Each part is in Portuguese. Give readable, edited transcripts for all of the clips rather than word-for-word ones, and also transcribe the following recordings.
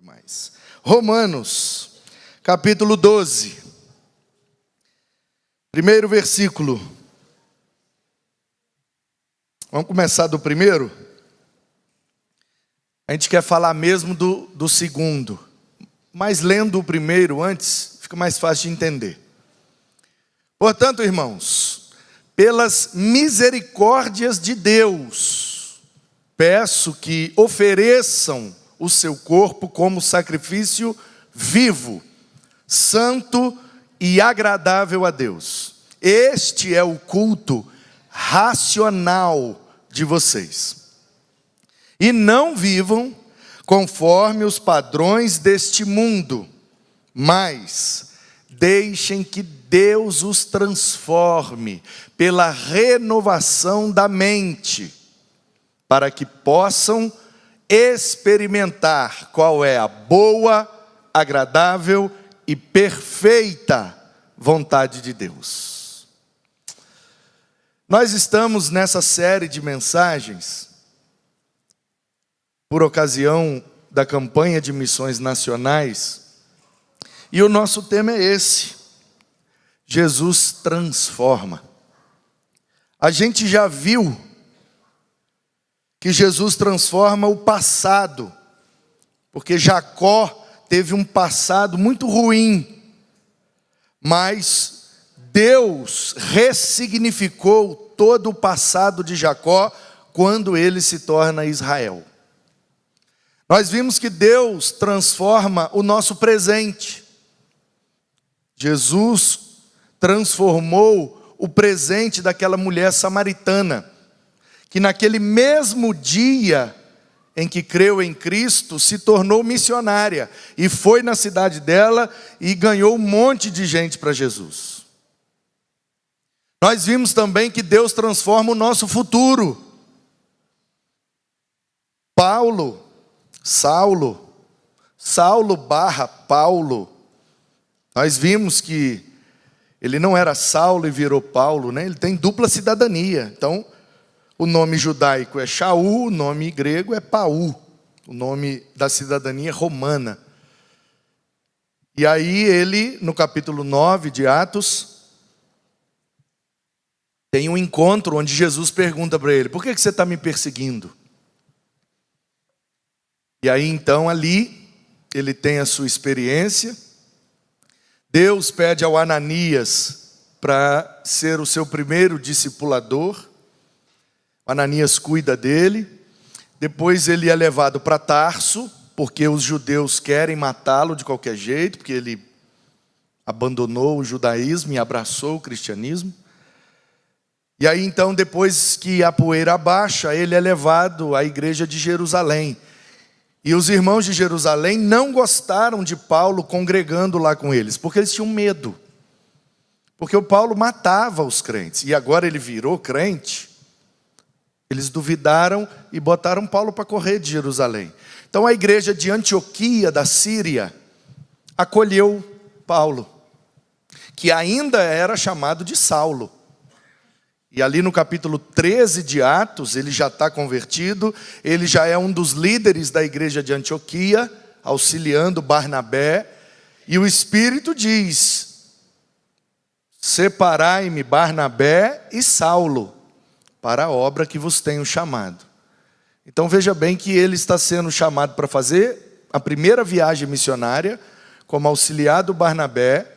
mais. Romanos, capítulo 12. Primeiro versículo. Vamos começar do primeiro? A gente quer falar mesmo do segundo. Mas lendo o primeiro antes, fica mais fácil de entender. Portanto, irmãos, pelas misericórdias de Deus, peço que ofereçam o seu corpo como sacrifício vivo, santo e agradável a Deus. Este é o culto racional de vocês. E não vivam conforme os padrões deste mundo, mas deixem que Deus os transforme pela renovação da mente, para que possam experimentar qual é a boa, agradável e perfeita vontade de Deus. Nós estamos nessa série de mensagens por ocasião da campanha de missões nacionais, e o nosso tema é esse: Jesus transforma. A gente já viu que Jesus transforma o passado, porque Jacó teve um passado muito ruim, mas Deus ressignificou todo o passado de Jacó quando ele se torna Israel. Nós vimos que Deus transforma o nosso presente. Jesus transformou o presente daquela mulher samaritana, que naquele mesmo dia em que creu em Cristo, se tornou missionária, e foi na cidade dela e ganhou um monte de gente para Jesus. Nós vimos também que Deus transforma o nosso futuro. Saulo barra Paulo, nós vimos que ele não era Saulo e virou Paulo, né? Ele tem dupla cidadania. Então, o nome judaico é Shaul, o nome grego é Paul, o nome da cidadania romana. E aí ele, no capítulo 9 de Atos, tem um encontro onde Jesus pergunta para ele: por que você está me perseguindo? E aí então ali, ele tem a sua experiência. Deus pede ao Ananias para ser o seu primeiro discipulador. Ananias cuida dele. Depois ele é levado para Tarso, porque os judeus querem matá-lo de qualquer jeito, porque ele abandonou o judaísmo e abraçou o cristianismo. E aí então, depois que a poeira abaixa, ele é levado à igreja de Jerusalém. E os irmãos de Jerusalém não gostaram de Paulo congregando lá com eles, porque eles tinham medo. Porque o Paulo matava os crentes, e agora ele virou crente. Eles duvidaram e botaram Paulo para correr de Jerusalém. Então a igreja de Antioquia, da Síria, acolheu Paulo, que ainda era chamado de Saulo. E ali no capítulo 13 de Atos, ele já está convertido, ele já é um dos líderes da igreja de Antioquia, auxiliando Barnabé, e o Espírito diz: separai-me Barnabé e Saulo, para a obra que vos tenho chamado. Então veja bem que ele está sendo chamado para fazer a primeira viagem missionária, como auxiliar do Barnabé,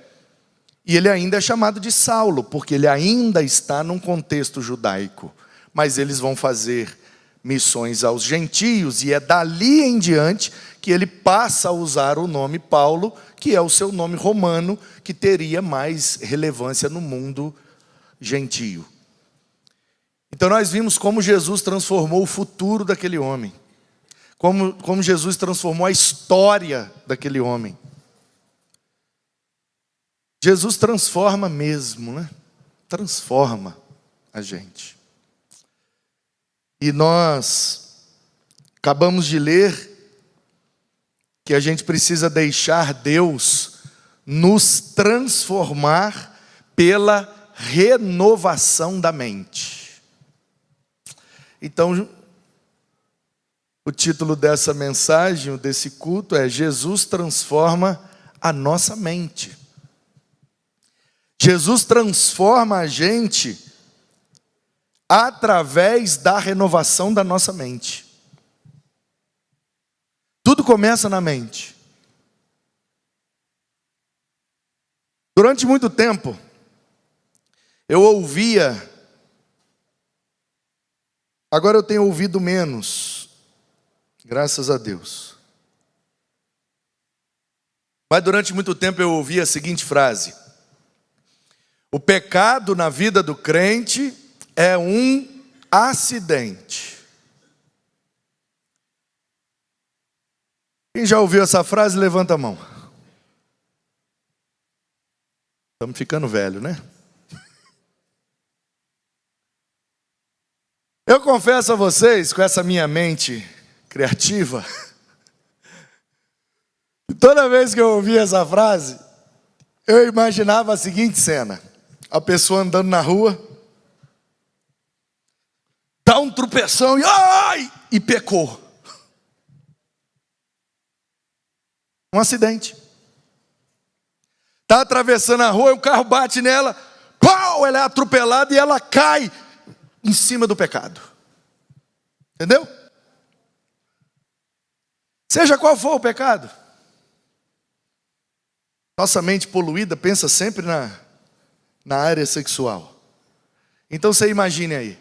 e ele ainda é chamado de Saulo, porque ele ainda está num contexto judaico. Mas eles vão fazer missões aos gentios, e é dali em diante que ele passa a usar o nome Paulo, que é o seu nome romano, que teria mais relevância no mundo gentio. Então nós vimos como Jesus transformou o futuro daquele homem, como Jesus transformou a história daquele homem. Jesus transforma mesmo, né? Transforma a gente. E nós acabamos de ler que a gente precisa deixar Deus nos transformar pela renovação da mente. Então, O título dessa mensagem, desse culto é Jesus transforma a nossa mente. Jesus transforma a gente através da renovação da nossa mente. Tudo começa na mente. Durante muito tempo, eu ouvia, agora eu tenho ouvido menos, graças a Deus. Mas durante muito tempo eu ouvia a seguinte frase: o pecado na vida do crente é um acidente. Quem já ouviu essa frase, levanta a mão. Estamos ficando velho, né? Eu confesso a vocês, com essa minha mente criativa, que toda vez que eu ouvia essa frase, eu imaginava a seguinte cena: a pessoa andando na rua, dá um tropeção e pecou. Um acidente. Está atravessando a rua e o carro bate nela, pau, ela é atropelada e ela cai em cima do pecado. Entendeu? Seja qual for o pecado, nossa mente poluída pensa sempre na área sexual. Então você imagine aí,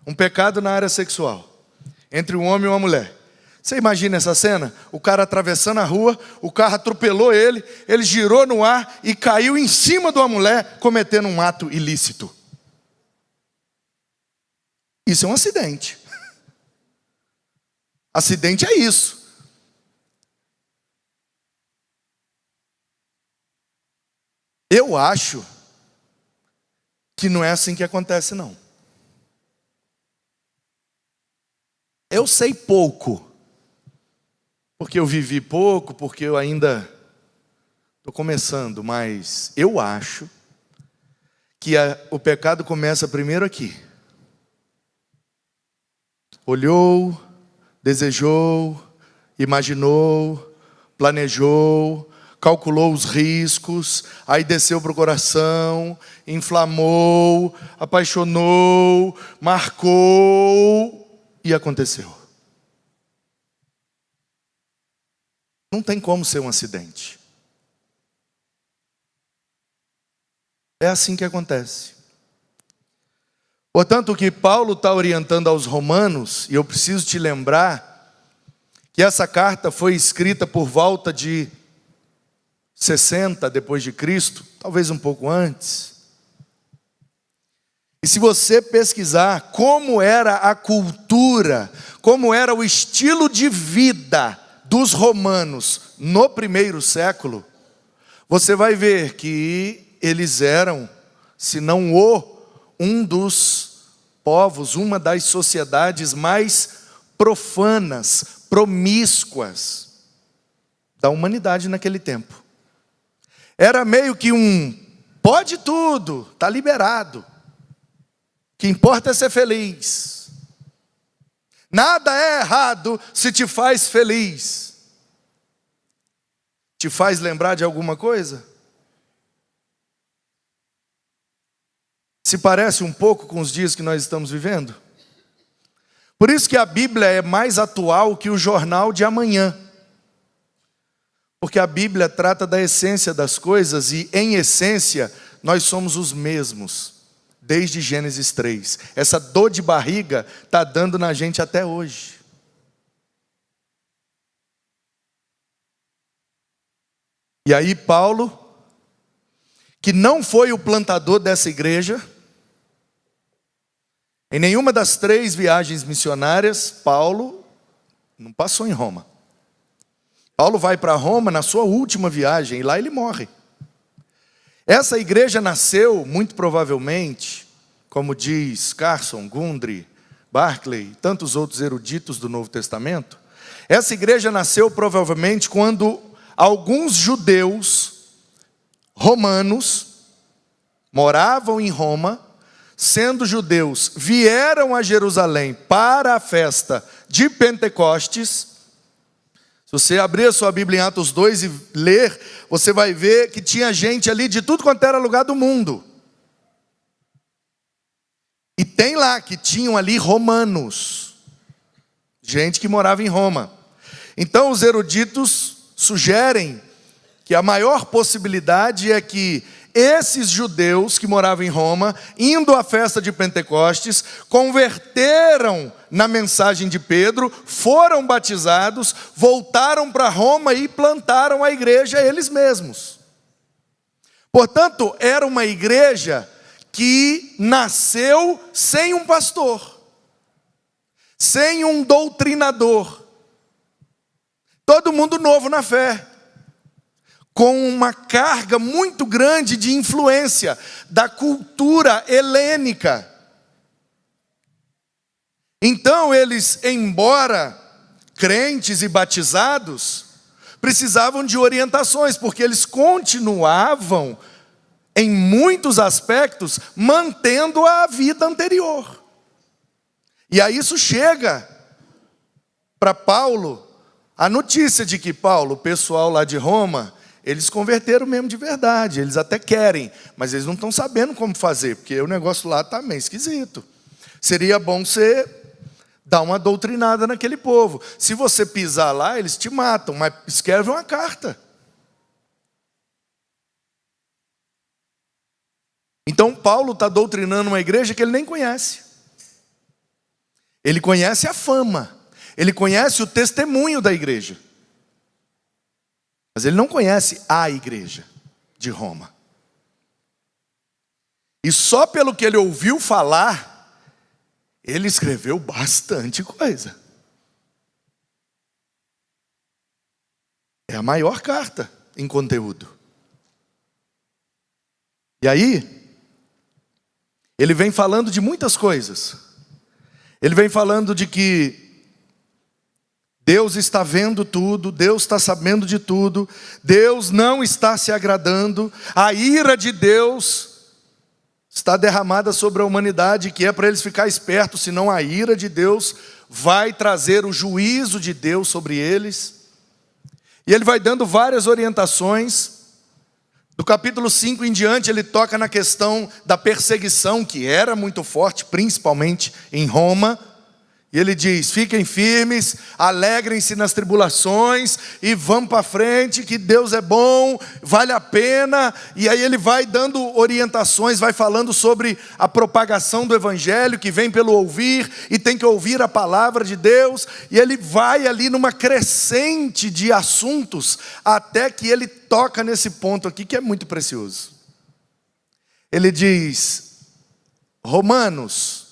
um pecado na área sexual, entre um homem e uma mulher. Você imagina essa cena? O cara atravessando a rua, o carro atropelou ele girou no ar e caiu em cima de uma mulher, cometendo um ato ilícito. Isso é um acidente. Acidente é isso. Eu acho que não é assim que acontece, não. Eu sei pouco, porque eu vivi pouco, porque eu ainda estou começando, mas eu acho que o pecado começa primeiro aqui. Olhou, desejou, imaginou, planejou, calculou os riscos, aí desceu para o coração, inflamou, apaixonou, marcou e aconteceu. Não tem como ser um acidente. É assim que acontece. Portanto, o que Paulo está orientando aos romanos, e eu preciso te lembrar, que essa carta foi escrita por volta de 60 depois de Cristo, talvez um pouco antes. E se você pesquisar como era a cultura, como era o estilo de vida dos romanos no primeiro século, você vai ver que eles eram, se não um dos povos, uma das sociedades mais profanas, promíscuas da humanidade naquele tempo. Era meio que pode tudo, está liberado. O que importa é ser feliz. Nada é errado se te faz feliz. Te faz lembrar de alguma coisa? Se parece um pouco com os dias que nós estamos vivendo? Por isso que a Bíblia é mais atual que o jornal de amanhã. Porque a Bíblia trata da essência das coisas e, em essência, nós somos os mesmos. Desde Gênesis 3. Essa dor de barriga está dando na gente até hoje. E aí Paulo, que não foi o plantador dessa igreja, em nenhuma das 3 viagens missionárias, Paulo não passou em Roma. Paulo vai para Roma na sua última viagem e lá ele morre. Essa igreja nasceu, muito provavelmente, como diz Carson, Gundry, Barclay, tantos outros eruditos do Novo Testamento, essa igreja nasceu provavelmente quando alguns judeus romanos moravam em Roma, sendo judeus, vieram a Jerusalém para a festa de Pentecostes. Se você abrir a sua Bíblia em Atos 2 e ler, você vai ver que tinha gente ali de tudo quanto era lugar do mundo. E tem lá que tinham ali romanos, gente que morava em Roma. Então os eruditos sugerem que a maior possibilidade é que esses judeus que moravam em Roma, indo à festa de Pentecostes, converteram na mensagem de Pedro, foram batizados, voltaram para Roma e plantaram a igreja eles mesmos. Portanto, era uma igreja que nasceu sem um pastor, sem um doutrinador. Todo mundo novo na fé, com uma carga muito grande de influência da cultura helênica. Então eles, embora crentes e batizados, precisavam de orientações, porque eles continuavam, em muitos aspectos, mantendo a vida anterior. E aí isso chega para Paulo, a notícia de que Paulo, o pessoal lá de Roma, eles converteram mesmo de verdade, eles até querem, mas eles não estão sabendo como fazer, porque o negócio lá está meio esquisito. Seria bom você dar uma doutrinada naquele povo. Se você pisar lá, eles te matam, mas escreve uma carta. Então Paulo está doutrinando uma igreja que ele nem conhece. Ele conhece a fama, ele conhece o testemunho da igreja. Mas ele não conhece a igreja de Roma. E só pelo que ele ouviu falar, ele escreveu bastante coisa. É a maior carta em conteúdo. E aí, ele vem falando de muitas coisas. Ele vem falando de que Deus está vendo tudo, Deus está sabendo de tudo, Deus não está se agradando, a ira de Deus está derramada sobre a humanidade, que é para eles ficar espertos, senão a ira de Deus vai trazer o juízo de Deus sobre eles. E ele vai dando várias orientações. Do capítulo 5 em diante, ele toca na questão da perseguição, que era muito forte, principalmente em Roma. E ele diz, fiquem firmes, alegrem-se nas tribulações e vamos para frente, que Deus é bom, vale a pena. E aí ele vai dando orientações, vai falando sobre a propagação do evangelho, que vem pelo ouvir, e tem que ouvir a palavra de Deus. E ele vai ali numa crescente de assuntos, até que ele toca nesse ponto aqui, que é muito precioso. Ele diz, Romanos,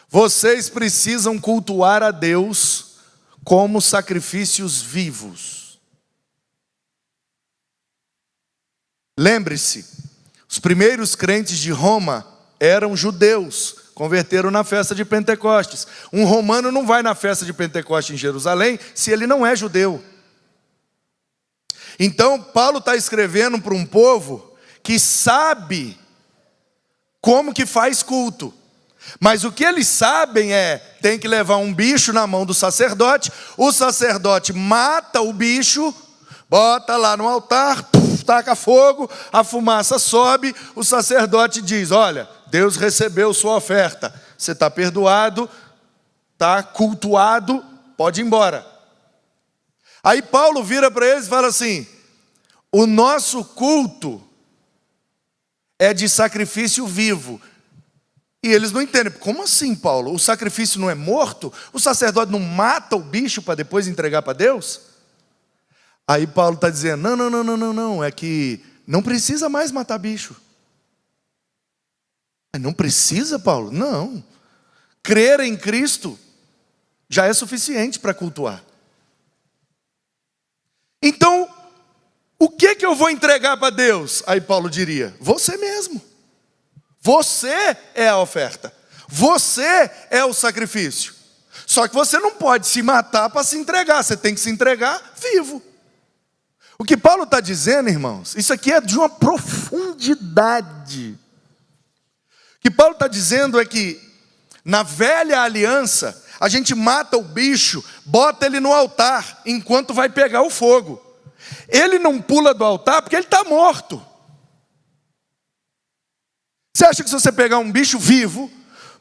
vocês precisam cultuar a Deus como sacrifícios vivos. Lembre-se, os primeiros crentes de Roma eram judeus, converteram na festa de Pentecostes. Um romano não vai na festa de Pentecostes em Jerusalém se ele não é judeu. Então Paulo está escrevendo para um povo que sabe como que faz culto. Mas o que eles sabem é, tem que levar um bicho na mão do sacerdote, o sacerdote mata o bicho, bota lá no altar, taca fogo, a fumaça sobe, o sacerdote diz, olha, Deus recebeu sua oferta, você está perdoado, está cultuado, pode ir embora. Aí Paulo vira para eles e fala assim, o nosso culto é de sacrifício vivo. E eles não entendem, como assim, Paulo? O sacrifício não é morto? O sacerdote não mata o bicho para depois entregar para Deus? Aí Paulo está dizendo, não, é que não precisa mais matar bicho. Não precisa, Paulo? Não. Crer em Cristo já é suficiente para cultuar. Então, o que eu vou entregar para Deus? Aí Paulo diria, você mesmo. Você é a oferta. Você é o sacrifício. Só que você não pode se matar para se entregar. Você tem que se entregar vivo. O que Paulo está dizendo, irmãos, isso aqui é de uma profundidade. O que Paulo está dizendo é que na velha aliança, a gente mata o bicho, bota ele no altar, enquanto vai pegar o fogo. Ele não pula do altar porque ele está morto. Você acha que se você pegar um bicho vivo,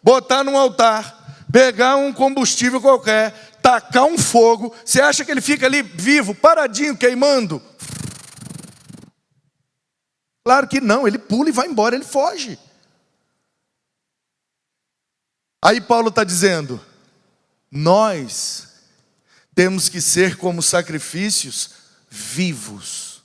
botar num altar, pegar um combustível qualquer, tacar um fogo, você acha que ele fica ali vivo, paradinho, queimando? Claro que não, ele pula e vai embora, ele foge. Aí Paulo está dizendo, nós temos que ser como sacrifícios vivos.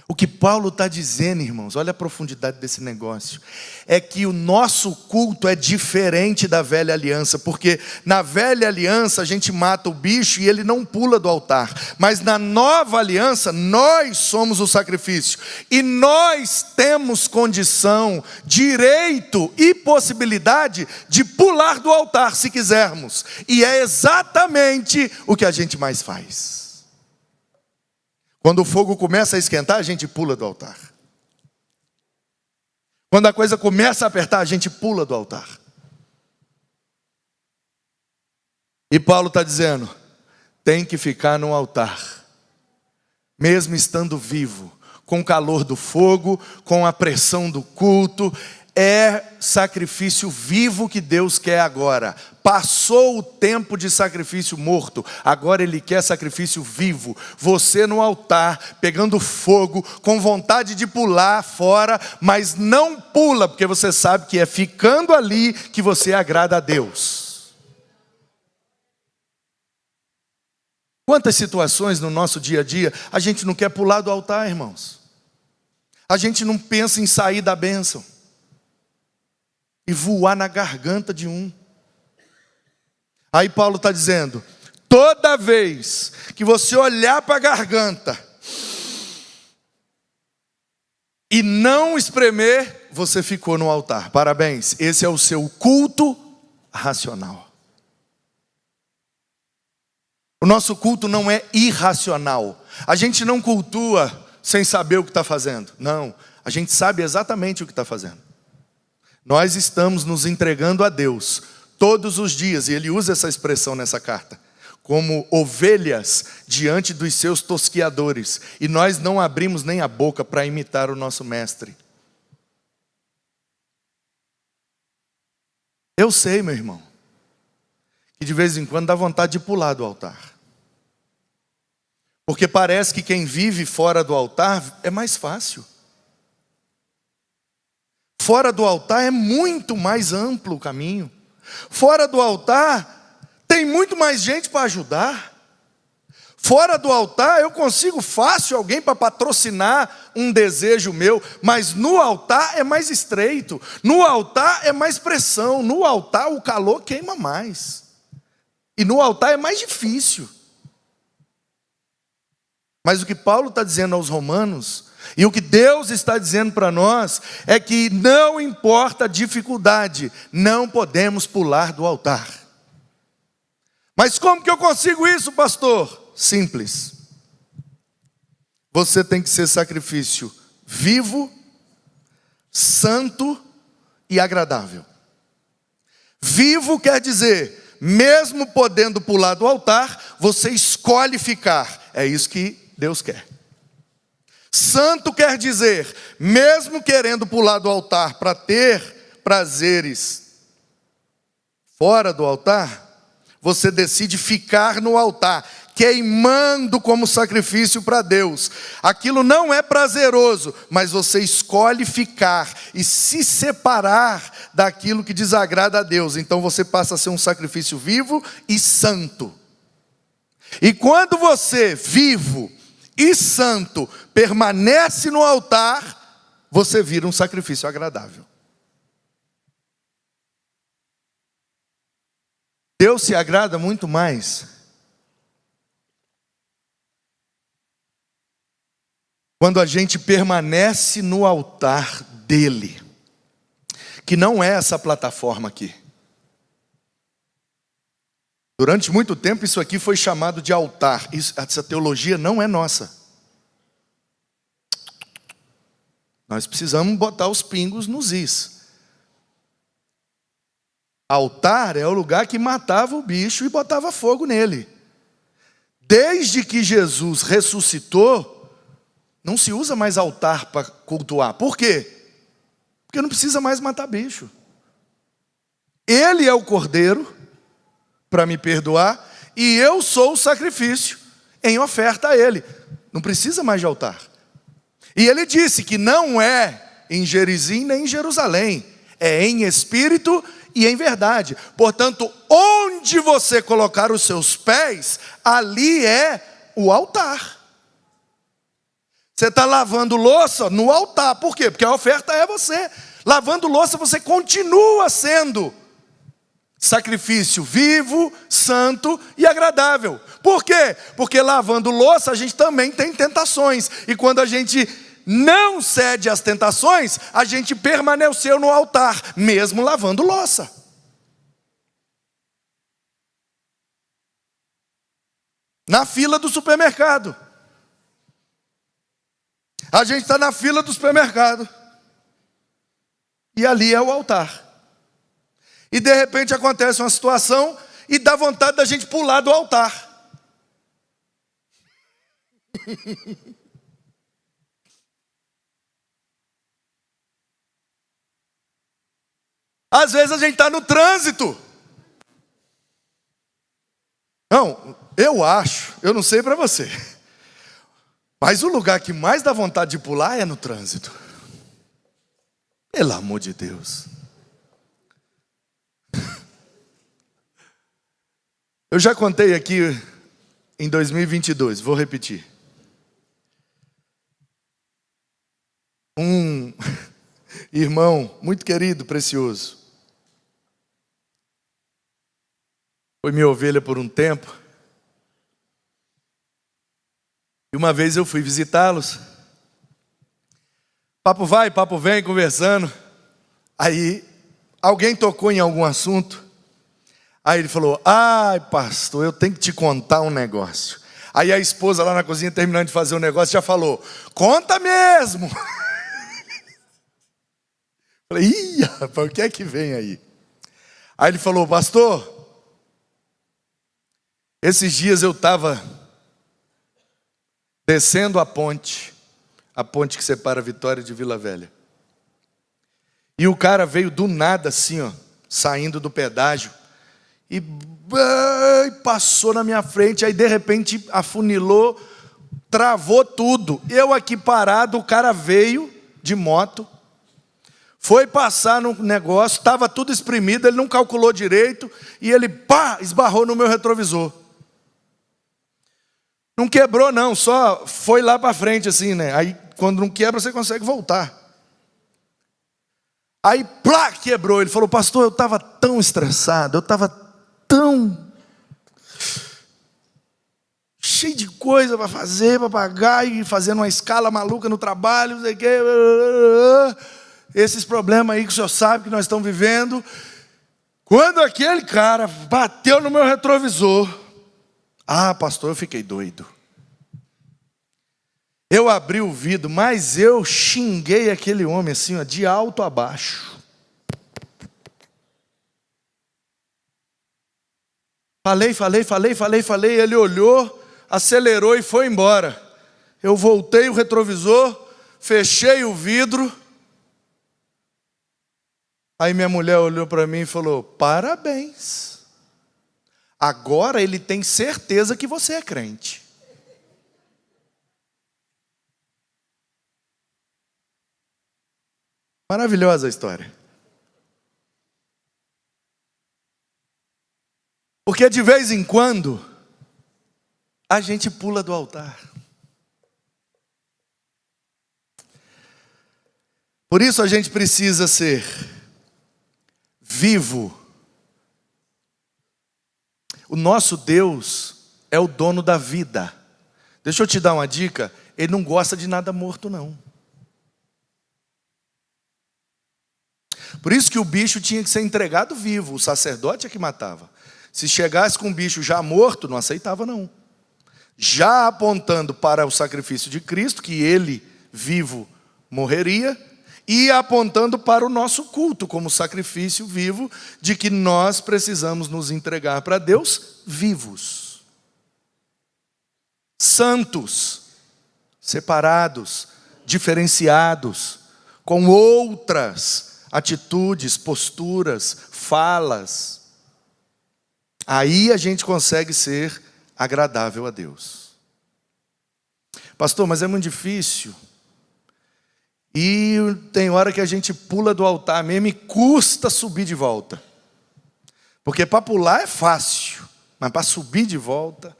O que Paulo está dizendo, irmãos, olha a profundidade desse negócio, é que o nosso culto é diferente da velha aliança, porque na velha aliança a gente mata o bicho e ele não pula do altar, mas na nova aliança nós somos o sacrifício, e nós temos condição, direito e possibilidade de pular do altar se quisermos, e é exatamente o que a gente mais faz. Quando o fogo começa a esquentar, a gente pula do altar. Quando a coisa começa a apertar, a gente pula do altar. E Paulo está dizendo, tem que ficar no altar, mesmo estando vivo, com o calor do fogo, com a pressão do culto. É sacrifício vivo que Deus quer agora. Passou o tempo de sacrifício morto, agora Ele quer sacrifício vivo. Você no altar, pegando fogo, com vontade de pular fora, mas não pula, porque você sabe que é ficando ali que você agrada a Deus. Quantas situações no nosso dia a dia, a gente não quer pular do altar, irmãos. A gente não pensa em sair da bênção e voar na garganta de um. Aí Paulo está dizendo, toda vez que você olhar para a garganta e não espremer, você ficou no altar. Parabéns, esse é o seu culto racional. O nosso culto não é irracional. A gente não cultua sem saber o que está fazendo. Não, a gente sabe exatamente o que está fazendo. Nós estamos nos entregando a Deus todos os dias, e ele usa essa expressão nessa carta, como ovelhas diante dos seus tosquiadores, e nós não abrimos nem a boca para imitar o nosso mestre. Eu sei, meu irmão, que de vez em quando dá vontade de pular do altar, porque parece que quem vive fora do altar é mais fácil. Fora do altar é muito mais amplo o caminho. Fora do altar tem muito mais gente para ajudar. Fora do altar eu consigo fácil alguém para patrocinar um desejo meu, mas no altar é mais estreito. No altar é mais pressão. No altar o calor queima mais. E no altar é mais difícil. Mas o que Paulo está dizendo aos romanos, e o que Deus está dizendo para nós, é que não importa a dificuldade, não podemos pular do altar. Mas como que eu consigo isso, pastor? Simples. Você tem que ser sacrifício vivo, santo e agradável. Vivo quer dizer, mesmo podendo pular do altar, você escolhe ficar. É isso que Deus quer. Santo quer dizer, mesmo querendo pular do altar para ter prazeres fora do altar, você decide ficar no altar, queimando como sacrifício para Deus. Aquilo não é prazeroso, mas você escolhe ficar e se separar daquilo que desagrada a Deus. Então você passa a ser um sacrifício vivo e santo. E quando você, vivo e santo, permanece no altar, você vira um sacrifício agradável. Deus se agrada muito mais quando a gente permanece no altar dele, que não é essa plataforma aqui. Durante muito tempo isso aqui foi chamado de altar. Essa teologia não é nossa. Nós precisamos botar os pingos nos is. Altar é o lugar que matava o bicho e botava fogo nele. Desde que Jesus ressuscitou, não se usa mais altar para cultuar. Por quê? Porque não precisa mais matar bicho. Ele é o cordeiro para me perdoar e eu sou o sacrifício em oferta a ele. Não precisa mais de altar. E ele disse que não é em Gerizim nem em Jerusalém, é em espírito e em verdade. Portanto, onde você colocar os seus pés, ali é o altar. Você está lavando louça no altar. Por quê? Porque a oferta é você. Lavando louça, você continua sendo sacrifício vivo, santo e agradável. Por quê? Porque lavando louça, a gente também tem tentações. E quando a gente não cede às tentações, a gente permaneceu no altar, mesmo lavando louça. Na fila do supermercado. A gente está na fila do supermercado. E ali é o altar. E de repente acontece uma situação e dá vontade da gente pular do altar. Às vezes a gente está no trânsito. Não, eu não sei para você, mas o lugar que mais dá vontade de pular é no trânsito. Pelo amor de Deus. Eu já contei aqui em 2022, vou repetir. Um irmão muito querido, precioso, foi minha ovelha por um tempo. E uma vez eu fui visitá-los. Papo vai, papo vem, conversando. Aí alguém tocou em algum assunto. Aí ele falou: ai, pastor, eu tenho que te contar um negócio. Aí a esposa lá na cozinha, terminando de fazer o negócio, já falou: conta mesmo. Falei: ih, rapaz, o que é que vem aí? Aí ele falou: pastor, esses dias eu estava descendo a ponte que separa Vitória de Vila Velha. E o cara veio do nada assim, ó, saindo do pedágio, e passou na minha frente, aí de repente afunilou, travou tudo. Eu aqui parado, o cara veio de moto, foi passar no negócio, estava tudo espremido, ele não calculou direito, e ele esbarrou no meu retrovisor. Não quebrou não, só foi lá para frente assim, né? Aí quando não quebra você consegue voltar. Aí quebrou. Ele falou: pastor, eu estava tão estressado, eu estava tão cheio de coisa para fazer, para pagar, e fazendo uma escala maluca no trabalho, não sei o quê, esses problemas aí que o senhor sabe que nós estamos vivendo. Quando aquele cara bateu no meu retrovisor, pastor, eu fiquei doido. Eu abri o vidro, mas eu xinguei aquele homem assim, ó, de alto a baixo. Falei. Ele olhou, acelerou e foi embora. Eu voltei o retrovisor, fechei o vidro. Aí minha mulher olhou para mim e falou: parabéns. Agora ele tem certeza que você é crente. Maravilhosa a história. Porque de vez em quando a gente pula do altar. Por isso a gente precisa ser vivo. O nosso Deus é o dono da vida. Deixa eu te dar uma dica: Ele não gosta de nada morto, não. Por isso que o bicho tinha que ser entregado vivo, o sacerdote é que matava. Se chegasse com um bicho já morto, não aceitava não. Já apontando para o sacrifício de Cristo, que ele vivo morreria, e apontando para o nosso culto como sacrifício vivo, de que nós precisamos nos entregar para Deus vivos, santos, separados, diferenciados, com outras atitudes, posturas, falas. Aí a gente consegue ser agradável a Deus. Pastor, mas é muito difícil. E tem hora que a gente pula do altar mesmo e custa subir de volta. Porque para pular é fácil, mas para subir de volta.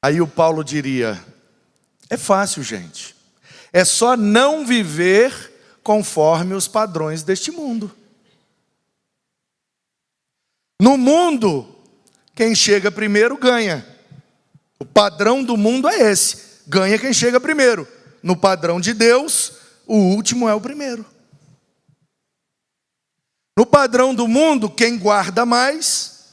Aí o Paulo diria: é fácil, gente. É só não viver conforme os padrões deste mundo. No mundo, quem chega primeiro ganha. O padrão do mundo é esse. Ganha quem chega primeiro. No padrão de Deus, o último é o primeiro. No padrão do mundo, quem guarda mais,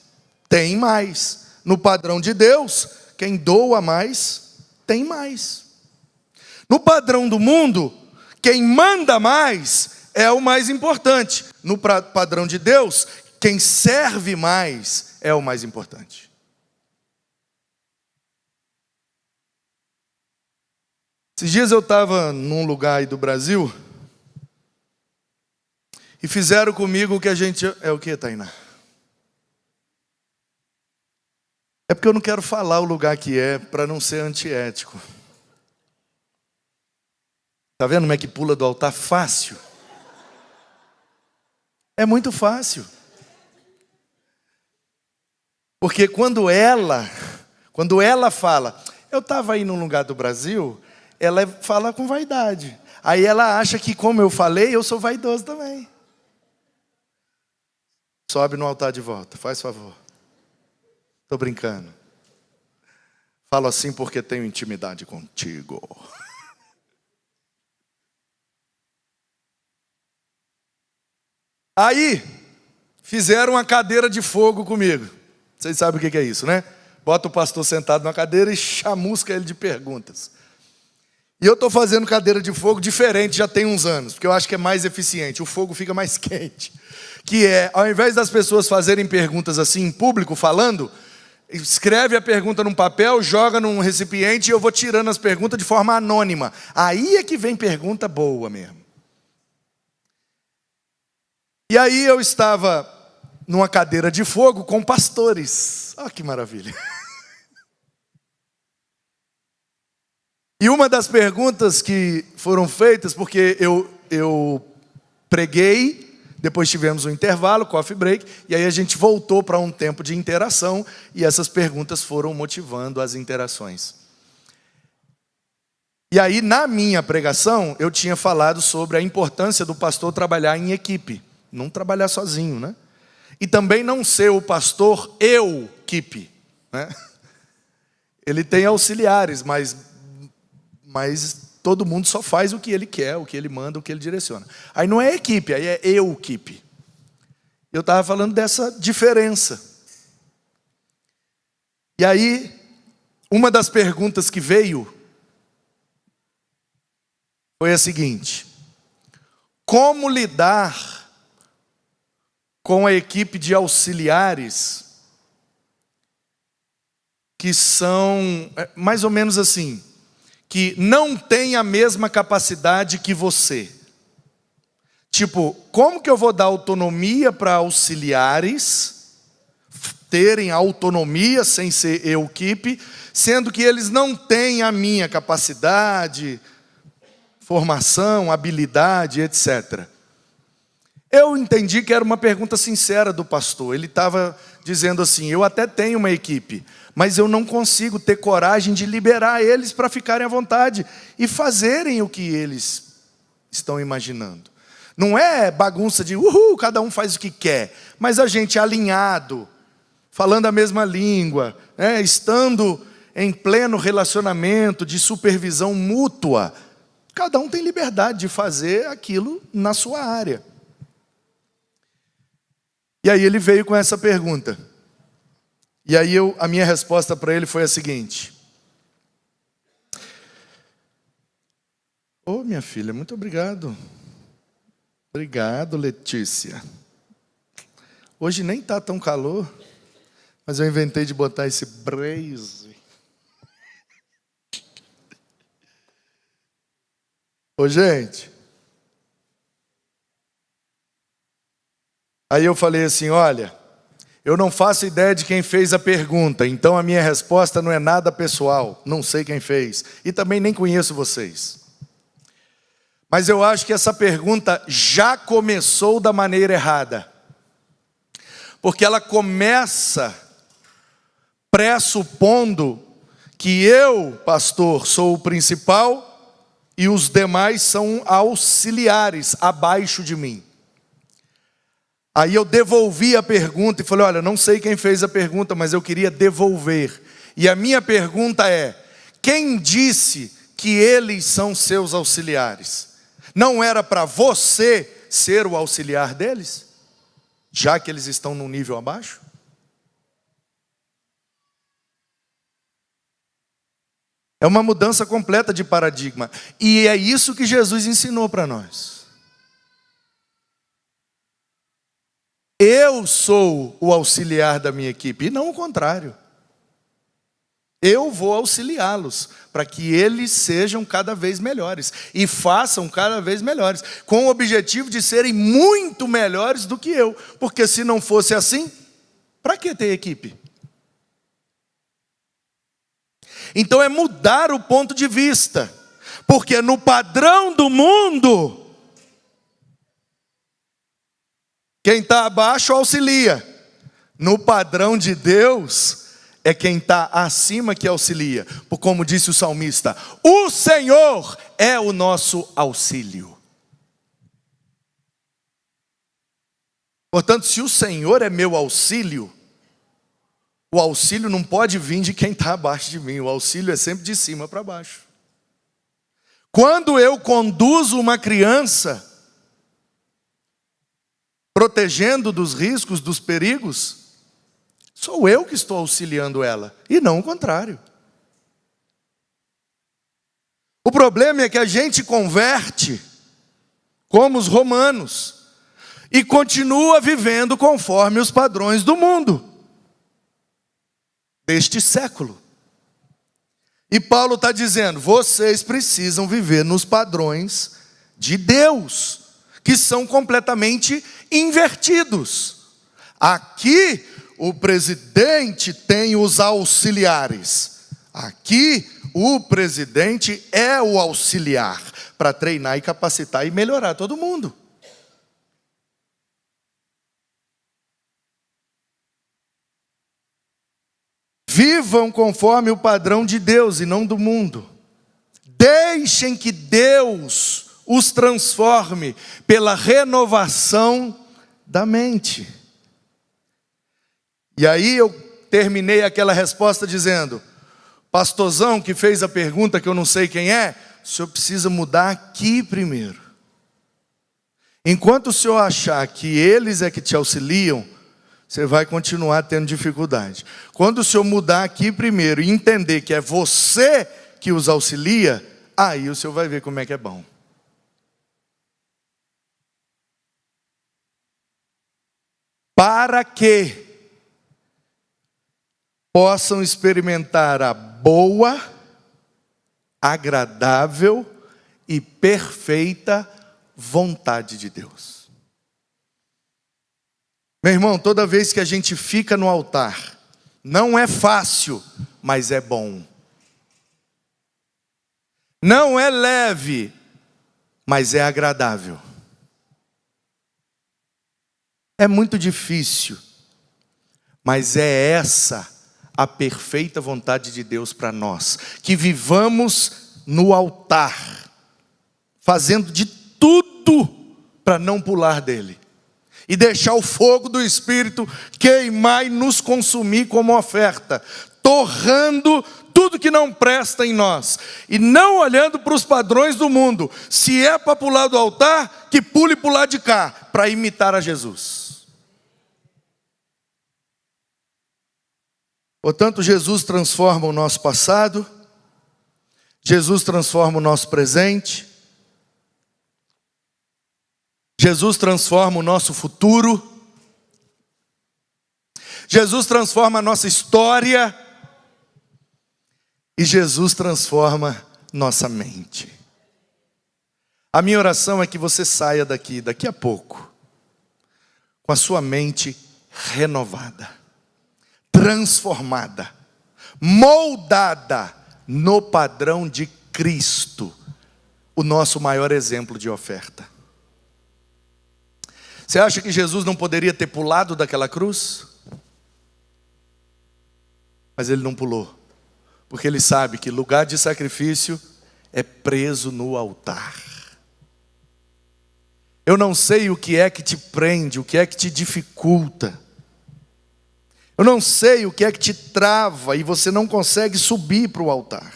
tem mais. No padrão de Deus, quem doa mais, tem mais. No padrão do mundo, quem manda mais é o mais importante. No padrão de Deus, quem serve mais é o mais importante. Esses dias eu estava num lugar aí do Brasil e fizeram comigo o que a gente... É o que, Tainá? É porque eu não quero falar o lugar que é para não ser antiético. Está vendo como é que pula do altar fácil? É muito fácil. Porque quando ela fala, eu estava aí num lugar do Brasil, ela fala com vaidade. Aí ela acha que, como eu falei, eu sou vaidoso também. Sobe no altar de volta, faz favor. Estou brincando. Falo assim porque tenho intimidade contigo. Aí, fizeram uma cadeira de fogo comigo. Vocês sabem o que é isso, né? Bota o pastor sentado numa cadeira e chamusca ele de perguntas. E eu estou fazendo cadeira de fogo diferente já tem uns anos, porque eu acho que é mais eficiente, o fogo fica mais quente. Que é, ao invés das pessoas fazerem perguntas assim em público, falando, escreve a pergunta num papel, joga num recipiente e eu vou tirando as perguntas de forma anônima. Aí é que vem pergunta boa mesmo. E aí eu estava numa cadeira de fogo com pastores. Olha que maravilha. E uma das perguntas que foram feitas, porque eu preguei, depois tivemos um intervalo, coffee break, e aí a gente voltou para um tempo de interação, e essas perguntas foram motivando as interações. E aí, na minha pregação, eu tinha falado sobre a importância do pastor trabalhar em equipe, não trabalhar sozinho, né? E também não ser o pastor eu-equipe, né? Ele tem auxiliares, mas todo mundo só faz o que ele quer, o que ele manda, o que ele direciona. Aí não é equipe, aí é eu-equipe. Eu estava falando dessa diferença. E aí, uma das perguntas que veio foi a seguinte: como lidar com a equipe de auxiliares que são mais ou menos assim, que não tem a mesma capacidade que você? Tipo, como que eu vou dar autonomia para auxiliares terem autonomia sem ser eu-equipe, sendo que eles não têm a minha capacidade, formação, habilidade, etc. Eu entendi que era uma pergunta sincera do pastor. Ele estava dizendo assim: eu até tenho uma equipe, mas eu não consigo ter coragem de liberar eles para ficarem à vontade e fazerem o que eles estão imaginando. Não é bagunça de cada um faz o que quer, mas a gente alinhado, falando a mesma língua, né, estando em pleno relacionamento de supervisão mútua, cada um tem liberdade de fazer aquilo na sua área. E aí ele veio com essa pergunta. E aí a minha resposta para ele foi a seguinte: Ô, minha filha, muito obrigado. Obrigado, Letícia. Hoje nem tá tão calor, mas eu inventei de botar esse blazer. Ô, gente. Aí eu falei assim, olha, eu não faço ideia de quem fez a pergunta, então a minha resposta não é nada pessoal, não sei quem fez, e também nem conheço vocês. Mas eu acho que essa pergunta já começou da maneira errada. Porque ela começa pressupondo que eu, pastor, sou o principal e os demais são auxiliares abaixo de mim. Aí eu devolvi a pergunta e falei, olha, não sei quem fez a pergunta, mas eu queria devolver. E a minha pergunta é, quem disse que eles são seus auxiliares? Não era para você ser o auxiliar deles? Já que eles estão num nível abaixo? É uma mudança completa de paradigma. E é isso que Jesus ensinou para nós. Eu sou o auxiliar da minha equipe, e não o contrário. Eu vou auxiliá-los, para que eles sejam cada vez melhores, e façam cada vez melhores, com o objetivo de serem muito melhores do que eu, porque se não fosse assim, para que ter equipe? Então é mudar o ponto de vista, porque no padrão do mundo, quem está abaixo auxilia. No padrão de Deus, é quem está acima que auxilia. Como disse o salmista, o Senhor é o nosso auxílio. Portanto, se o Senhor é meu auxílio, o auxílio não pode vir de quem está abaixo de mim. O auxílio é sempre de cima para baixo. Quando eu conduzo uma criança, protegendo dos riscos, dos perigos, sou eu que estou auxiliando ela, e não o contrário. O problema é que a gente converte, como os romanos, e continua vivendo conforme os padrões do mundo, deste século. E Paulo está dizendo, vocês precisam viver nos padrões de Deus, que são completamente invertidos. Aqui, o presidente tem os auxiliares. Aqui, o presidente é o auxiliar para treinar e capacitar e melhorar todo mundo. Vivam conforme o padrão de Deus e não do mundo. Deixem que Deus os transforme pela renovação da mente. E aí eu terminei aquela resposta dizendo, pastorzão que fez a pergunta que eu não sei quem é, o senhor precisa mudar aqui primeiro. Enquanto o senhor achar que eles é que te auxiliam, você vai continuar tendo dificuldade. Quando o senhor mudar aqui primeiro e entender que é você que os auxilia, aí o senhor vai ver como é que é bom. Para que possam experimentar a boa, agradável e perfeita vontade de Deus. Meu irmão, toda vez que a gente fica no altar, não é fácil, mas é bom. Não é leve, mas é agradável. É muito difícil, mas é essa a perfeita vontade de Deus para nós. Que vivamos no altar, fazendo de tudo para não pular dele. E deixar o fogo do Espírito queimar e nos consumir como oferta. Torrando tudo que não presta em nós. E não olhando para os padrões do mundo. Se é para pular do altar, que pule para o lado de cá, para imitar a Jesus. Portanto, Jesus transforma o nosso passado, Jesus transforma o nosso presente, Jesus transforma o nosso futuro. Jesus transforma a nossa história. E Jesus transforma nossa mente. A minha oração é que você saia daqui a pouco, com a sua mente renovada, transformada, moldada no padrão de Cristo, o nosso maior exemplo de oferta. Você acha que Jesus não poderia ter pulado daquela cruz? Mas ele não pulou, porque ele sabe que lugar de sacrifício é preso no altar. Eu não sei o que é que te prende, o que é que te dificulta. Eu não sei o que é que te trava e você não consegue subir para o altar.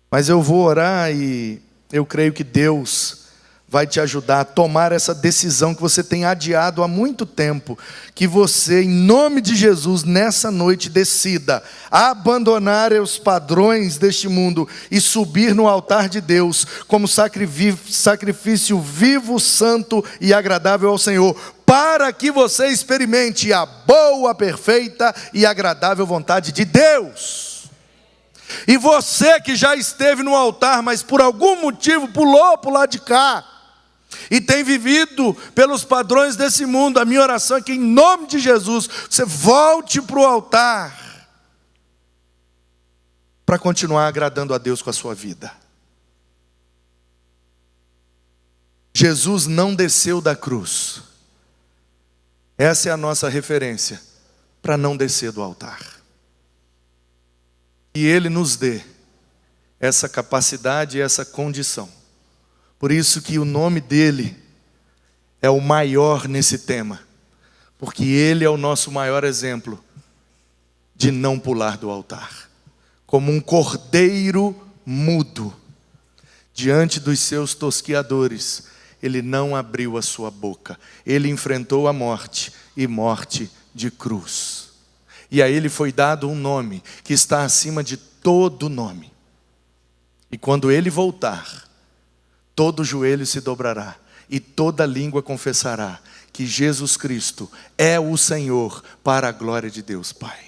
Mas eu vou orar e eu creio que Deus vai te ajudar a tomar essa decisão que você tem adiado há muito tempo. Que você, em nome de Jesus, nessa noite decida abandonar os padrões deste mundo e subir no altar de Deus como sacrifício vivo, santo e agradável ao Senhor, para que você experimente a boa, perfeita e agradável vontade de Deus. E você que já esteve no altar, mas por algum motivo pulou para o lado de cá, e tem vivido pelos padrões desse mundo, a minha oração é que em nome de Jesus, você volte para o altar, para continuar agradando a Deus com a sua vida. Jesus não desceu da cruz. Essa é a nossa referência, para não descer do altar. E Ele nos dê essa capacidade e essa condição. Por isso que o nome dele é o maior nesse tema. Porque ele é o nosso maior exemplo de não pular do altar. Como um cordeiro mudo, diante dos seus tosquiadores, ele não abriu a sua boca. Ele enfrentou a morte, e morte de cruz. E a ele foi dado um nome que está acima de todo nome. E quando ele voltar, todo joelho se dobrará e toda língua confessará que Jesus Cristo é o Senhor, para a glória de Deus Pai.